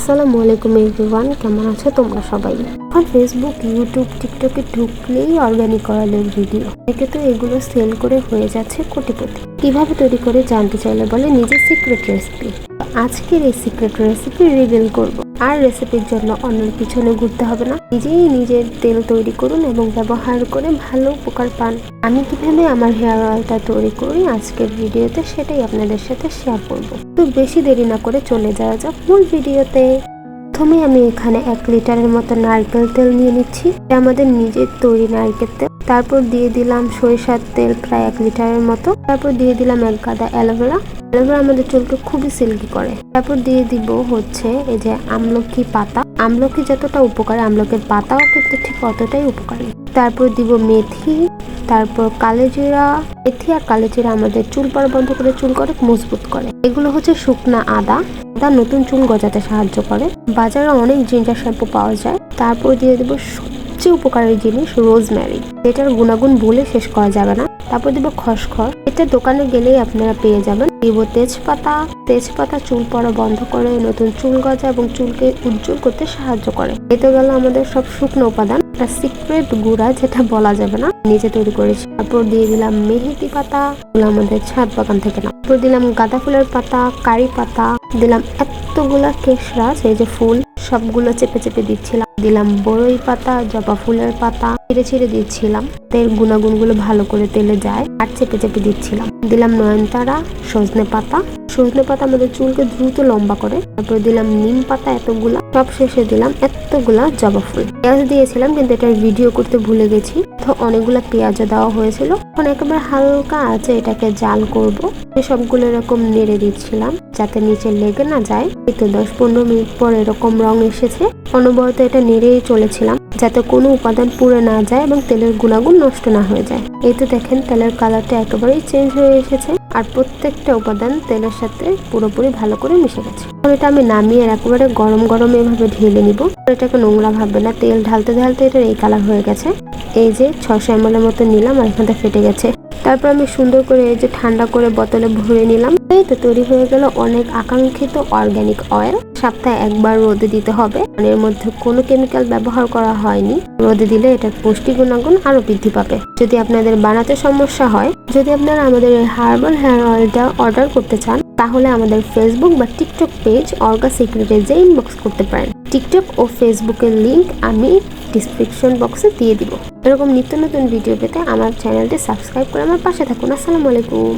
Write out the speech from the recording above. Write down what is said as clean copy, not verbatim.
আসসালামু আলাইকুম এভরিওয়ান, কেমন আছো তোমরা সবাই? এখন ফেসবুক, ইউটিউব, টিকটকে ঢুকলেই অর্গানিক অয়েলের ভিডিও। একে তো এগুলো সেল করে হয়ে যাচ্ছে কোটিপতি। কিভাবে তৈরি করে জানতে চাইলে বলে নিজের সিক্রেট রেসিপি। আজকের এই সিক্রেট রেসিপি রিভিল করব। আর রেসিপির জন্য অন্যের পিছনে ঘুরতে হবে না, নিজেই নিজের তেল তৈরি করুন এবং ব্যবহার করে ভালো উপকার পান। আমি কিভাবে আমার হেয়ার অয়েলটা তৈরি করি আজকের ভিডিওতে সেটাই আপনাদের সাথে শেয়ার করব। তো বেশি দেরি না করে চলে যাওয়া যাক মূল ভিডিওতে। প্রথমে আমি এখানে 1 লিটারের মতো নারকেল তেল নিয়ে নিচ্ছি, আমাদের নিজের তৈরি নারকেল তেল। তারপর দিয়ে দিলাম সরিষার তেল প্রায় 1 লিটারের মতো। তারপর দিয়ে দিলাম 1 গাদা অ্যালোভেরা। অ্যালোভেরা আমাদের চুলকে খুবই সিল্কি করে। তারপর দিয়ে দিব হচ্ছে এই যে আমলকি পাতা। আমলকি যতটা উপকারী, আমলকির পাতাও কিন্তু ঠিক অতটাই উপকারী। তারপর দিব মেথি, তারপর কালোজিরা। মেথি আর কালোজিরা আমাদের চুল পড়া বন্ধ করে, চুল অনেক মজবুত করে। এগুলো হচ্ছে শুকনা আদা। আদা নতুন চুল গজাতে সাহায্য করে। বাজারে অনেক জিঞ্জার শ্যাম্পু পাওয়া যায়। তারপর দিয়ে দেবো সবচেয়ে উপকারী জিনিস রোজমেরি, এটার গুণাগুণ বলে শেষ করা যাবে না। তারপর দিব খসখস, এটা দোকানে গেলেই আপনারা পেয়ে যাবেন। দিব তেজপাতা। তেজপাতা চুল পড়া বন্ধ করে, নতুন চুল গজা এবং চুলকে উজ্জ্বল করতে সাহায্য করে। এতে গেল আমাদের সব শুকনো উপাদান। একটা সিক্রেট গুঁড়া যেটা বলা যাবে না, নিজে তৈরি করেছি। তারপর দিয়ে দিলাম মেহেদি পাতা, আমাদের ছাদ বাগান থেকে না। তারপর দিলাম গাঁদা ফুলের পাতা, কারি পাতা, দিলাম এতগুলা কেশরাজ, এই যে ফুল সবগুলো চেপে চেপে দিচ্ছিলাম। দিলাম বড়ই পাতা, জবা ফুলের পাতা ছিঁড়ে ছিঁড়ে দিচ্ছিলাম, তেল গুণাগুণগুলো ভালো করে তেলে যায়, আর চেপে চেপে দিচ্ছিলাম। দিলাম নয়নতারা, সজনে পাতা। সজনে পাতা আমাদের চুলকে দ্রুত লম্বা করে। তারপর দিলাম নিম পাতা এতগুলা। সব শেষে দিলাম এতগুলা জবা ফুল। পেঁয়াজ দিয়েছিলাম কিন্তু এটার ভিডিও করতে ভুলে গেছি, তো অনেকগুলা পেঁয়াজও দেওয়া হয়েছিল। এখন একেবারে হালকা আছে এটাকে জাল করব। সবগুলো এরকম নেড়ে দিচ্ছিলাম যাতে নিচে লেগে না যায়। এই তো 10-15 মিনিট পর এরকম রং এসেছে। অনবরত এটা নেড়েই চলেছিলাম যাতে কোনো উপাদান পুড়ে না যায় এবং তেলের গুণাগুণ নষ্ট না হয়ে যায়। এই তো দেখেন তেলের কালারটা একেবারেই চেঞ্জ হয়ে এসেছে আর প্রত্যেকটা উপাদান তেলের সাথে পুরোপুরি ভালো করে মিশে গেছে। এটা আমি নামিয়ে একেবারে গরম গরম এভাবে ঢেলে নিব। এটাকে নোংরা ভাববে না, তেল ঢালতে ঢালতে এটা এই কালার হয়ে গেছে। এই যে 600 ml এর মতো নিলাম আর এখানটা ফেটে গেছে। তারপর আমি সুন্দর করে এই যে ঠান্ডা করে বোতলে ভরে নিলাম। এই তো তৈরি হয়ে গেল অনেক আকাঙ্ক্ষিত অর্গানিক অয়েল। সপ্তাহে একবার রোদে দিতে হবে, এর মধ্যে কোনো কেমিক্যাল ব্যবহার করা হয়নি। রোদে দিলে এটার পুষ্টি গুণাগুণ আরো বৃদ্ধি পাবে। যদি আপনাদের বানাতে সমস্যা হয়, যদি আপনারা আমাদের এই হার্বাল হেয়ার অয়েলটা অর্ডার করতে চান, তাহলে আমাদের ফেসবুক বা টিকটক পেজ অর্গা সিক্রেটে যে ইনবক্স করতে পারেন। টিকটক ও ফেসবুকের লিংক আমি ডিসক্রিপশন বক্সে দিয়ে দিব। এরকম নিত্য নতুন ভিডিও পেতে আমার চ্যানেলটি সাবস্ক্রাইব করে আমার পাশে থাকুন। আসসালামু আলাইকুম।